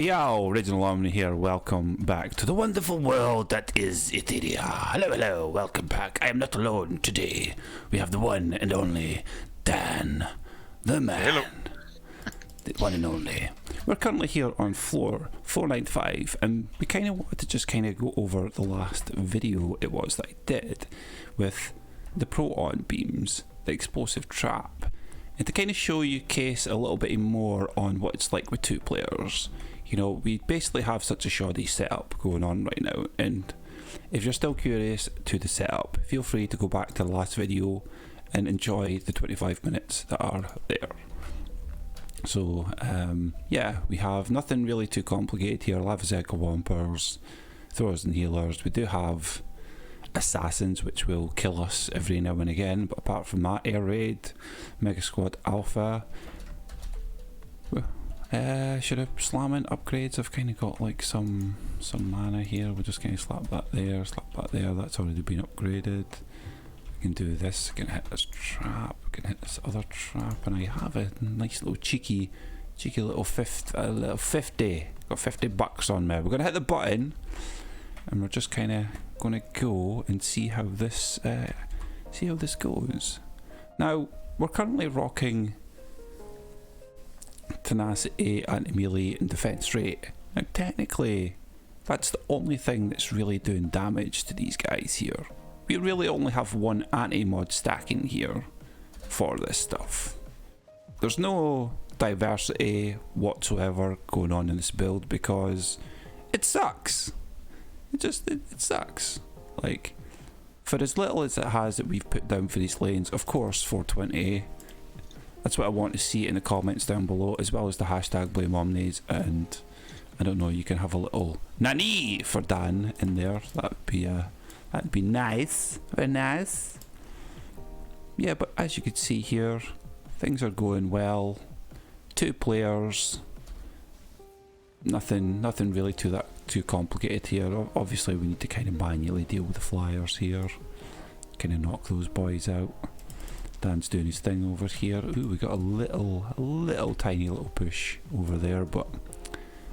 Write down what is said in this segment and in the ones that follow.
Yo, Original Omni here, welcome back to the wonderful world that is Etheria. Hello, welcome back. I am not alone today. We have the one and only Dan, the man. Hello. The one and only. We're currently here on floor 495, and we kind of wanted to just kind of go over the last video it was that I did with the proton beams, the explosive trap, and to kind of show you case a little bit more on what it's like with two players. You know, we basically have such a shoddy setup going on right now, and if you're still curious to the setup, feel free to go back to the last video and enjoy the 25 minutes that are there. So, yeah, we have nothing really too complicated here. Lavazeka Wampers, throwers and healers. We do have assassins which will kill us every now and again, but apart from that, Air Raid, Mega Squad Alpha. Should have slamming upgrades. I've kind of got like some mana here. We'll just kind of slap that there, that's already been upgraded. We can do this, we can hit this trap, we can hit this other trap, and I have a nice little cheeky little 50, got 50 bucks on me. We're gonna hit the button and we're just kind of gonna go and see how this goes. Now, we're currently rocking tenacity, anti-melee and defense rate. Now technically that's the only thing that's really doing damage to these guys here. We really only have one anti-mod stacking here for this stuff. There's no diversity whatsoever going on in this build because it sucks. It sucks. Like, for as little as it has that we've put down for these lanes, of course 420, that's what I want to see in the comments down below, as well as the hashtag BlameOmnis, and I don't know, you can have a little nani for Dan in there. That'd be nice, very nice. Yeah, but as you can see here, things are going well. Two players, nothing really too complicated here. Obviously, we need to kind of manually deal with the flyers here, kind of knock those boys out. Dan's doing his thing over here. Ooh, we got a little tiny little push over there, but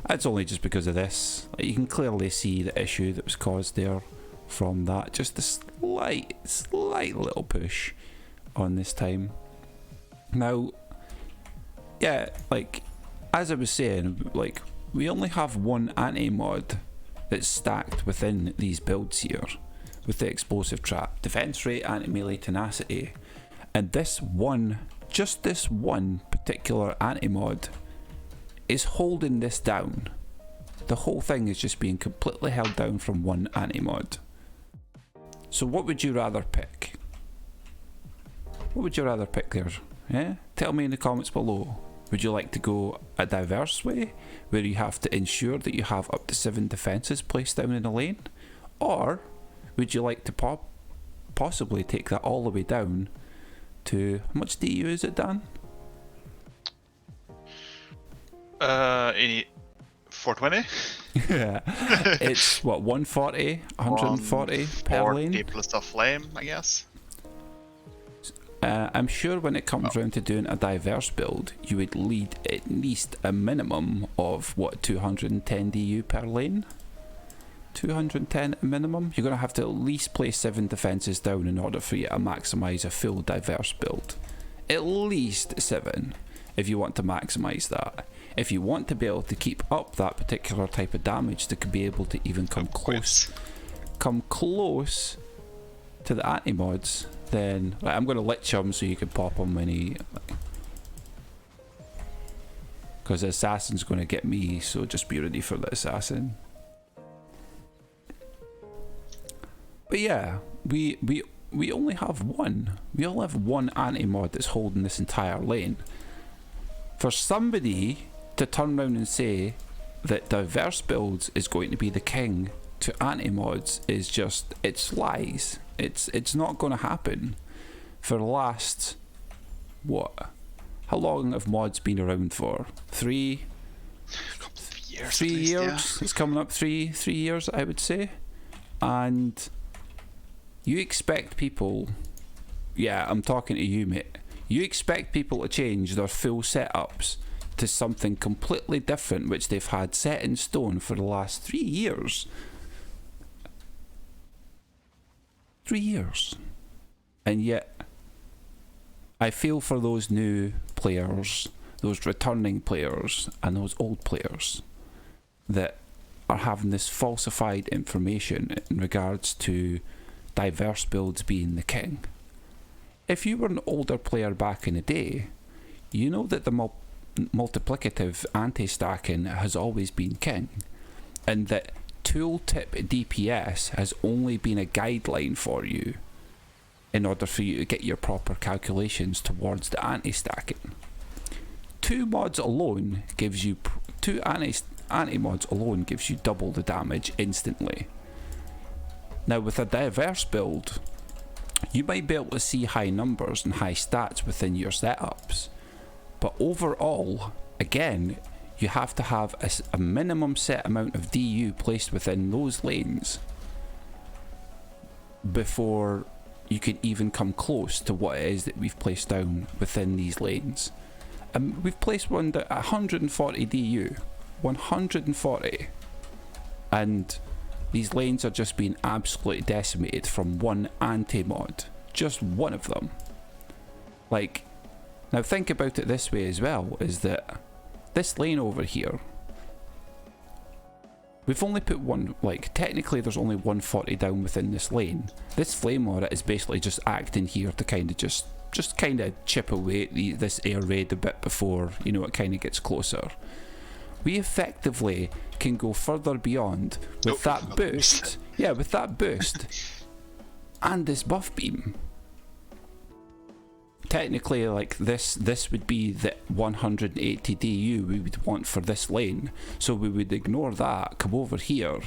that's only just because of this. Like, you can clearly see the issue that was caused there from that. Just a slight little push on this time. Now, yeah, like, as I was saying, like, we only have one anti-mod that's stacked within these builds here, with the explosive trap, defense rate, anti-melee, tenacity. And just this one particular anti-mod is holding this down. The whole thing is just being completely held down from one anti-mod. So what would you rather pick? What would you rather pick there? Yeah? Tell me in the comments below. Would you like to go a diverse way, where you have to ensure that you have up to 7 defences placed down in a lane? Or would you like to possibly take that all the way down to, how much DU is it, Dan? 420? Yeah. It's what, 140, 140 per lane? 140 plus a flame, I guess. I'm sure when it comes round to doing a diverse build, you would lead at least a minimum of, what, 210 DU per lane? 210 at minimum. You're going to have to at least place 7 defences down in order for you to maximise a full diverse build. At least 7 if you want to maximise that. If you want to be able to keep up that particular type of damage that could be able to even come close to the anti-mods, then right, I'm going to lich him so you can pop him when he... because the assassin's going to get me, so just be ready for the assassin. But yeah, we only have one. We only have one anti-mod that's holding this entire lane. For somebody to turn around and say that diverse builds is going to be the king to anti-mods is just, it's lies. It's not going to happen. For the last, what? How long have mods been around for? 3 years. 3 years? Yeah. It's coming up 3 years, I would say. And you expect people, yeah, I'm talking to you, mate. You expect people to change their full setups to something completely different, which they've had set in stone for the last 3 years. 3 years. And yet, I feel for those new players, those returning players, and those old players that are having this falsified information in regards to diverse builds being the king. If you were an older player back in the day, you know that the multiplicative anti-stacking has always been king, and that tooltip DPS has only been a guideline for you in order for you to get your proper calculations towards the anti-stacking. Two mods alone gives you anti-mods alone gives you double the damage instantly. Now with a diverse build, you might be able to see high numbers and high stats within your setups, but overall, again, you have to have a minimum set amount of DU placed within those lanes before you can even come close to what it is that we've placed down within these lanes. We've placed one at 140 DU, 140, and these lanes are just being absolutely decimated from one anti-mod, just one of them. Like, now think about it this way as well, is that this lane over here, we've only put one, like technically there's only 140 down within this lane. This flame aura is basically just acting here to kind of just kind of chip away at this air raid a bit before, you know, it kind of gets closer. We effectively can go further beyond with that boost. Yeah, with that boost and this buff beam. Technically, like this would be the 180 DU we would want for this lane. So we would ignore that, come over here.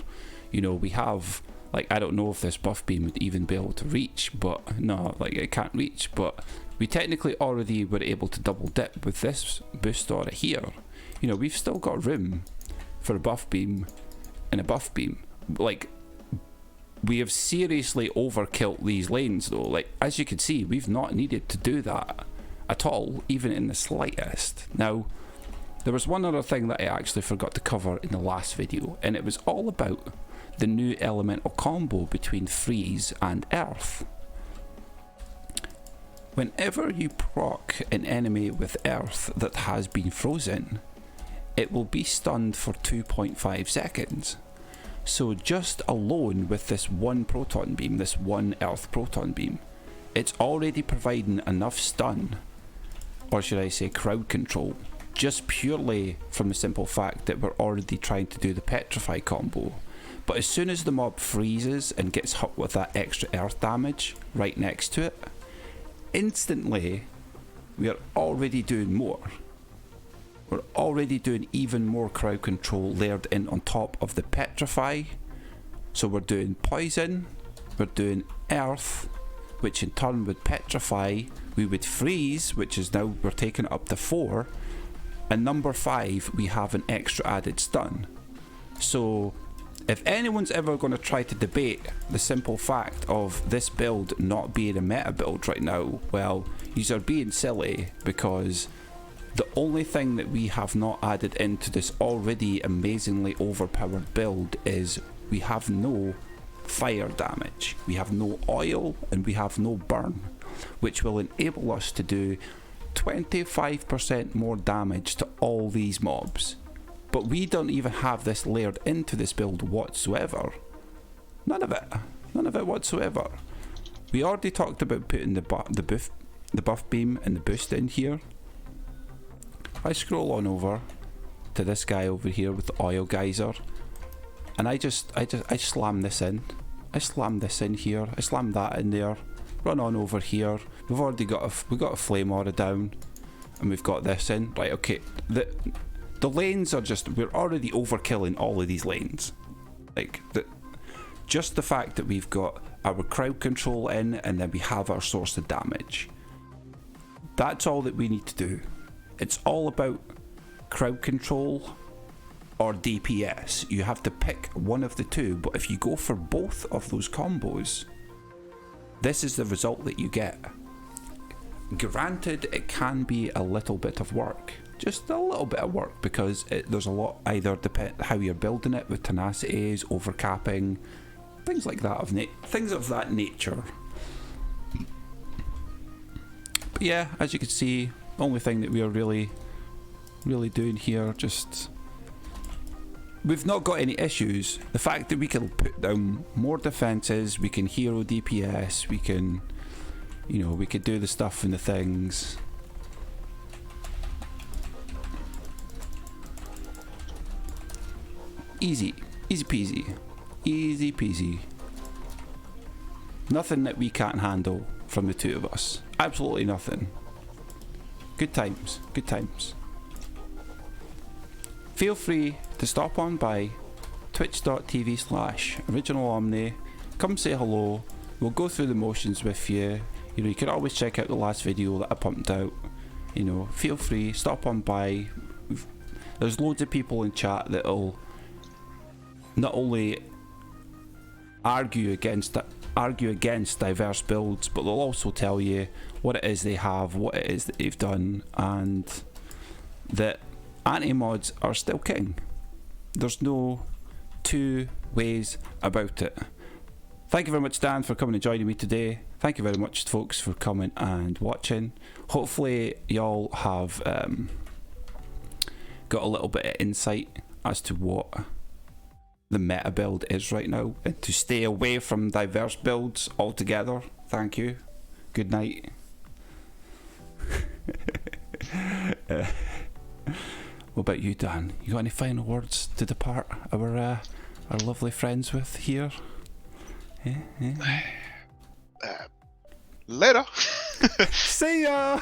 You know, we have, like, I don't know if this buff beam would even be able to reach, but no, like it can't reach. But we technically already were able to double dip with this boost aura here. You know, we've still got room for a buff beam and a buff beam. Like, we have seriously overkilled these lanes though. Like, as you can see, we've not needed to do that at all, even in the slightest. Now, there was one other thing that I actually forgot to cover in the last video, and it was all about the new elemental combo between freeze and earth. Whenever you proc an enemy with earth that has been frozen, it will be stunned for 2.5 seconds. So just alone with this one proton beam, this one earth proton beam, it's already providing enough stun, or should I say crowd control, just purely from the simple fact that we're already trying to do the petrify combo. But as soon as the mob freezes and gets hit with that extra earth damage right next to it, instantly we are already doing more. We're already doing even more crowd control layered in on top of the petrify. So we're doing poison, we're doing earth, which in turn would petrify, we would freeze, which is now we're taking it up to 4, and number 5 we have an extra added stun. So if anyone's ever going to try to debate the simple fact of this build not being a meta build right now, well, yous are being silly, because the only thing that we have not added into this already amazingly overpowered build is we have no fire damage, we have no oil, and we have no burn, which will enable us to do 25% more damage to all these mobs. But we don't even have this layered into this build whatsoever. None of it whatsoever. We already talked about putting the buff beam and the boost in here. I scroll on over to this guy over here with the oil geyser, and I slam this in. I slam this in here. I slam that in there. Run on over here. We've already got a flame aura down, and we've got this in. Right, okay. The lanes are just, we're already overkilling all of these lanes. Like, just the fact that we've got our crowd control in, and then we have our source of damage. That's all that we need to do. It's all about crowd control or DPS. You have to pick one of the two, but if you go for both of those combos, this is the result that you get. Granted, it can be a little bit of work, just a little bit of work, because there's a lot, either depend how you're building it with tenacities, overcapping, things like that, things of that nature. But yeah, as you can see, the only thing that we are really doing here, just, we've not got any issues. The fact that we can put down more defenses, we can hero DPS, we can, you know, we could do the stuff and the things. Easy peasy, easy peasy. Nothing that we can't handle from the two of us. Absolutely nothing. Good times, good times. Feel free to stop on by twitch.tv/originalomni. Come say hello. We'll go through the motions with you. You know, you can always check out the last video that I pumped out. You know, feel free, stop on by. There's loads of people in chat that'll not only argue against diverse builds, but they'll also tell you what it is they have, what it is that they've done, and that anti-mods are still king. There's no two ways about it. Thank you very much, Dan, for coming and joining me today. Thank you very much, folks, for coming and watching. Hopefully y'all have got a little bit of insight as to what the meta build is right now, and to stay away from diverse builds altogether. Thank you. Good night. What about you, Dan? You got any final words to depart our lovely friends with here? Later. See ya.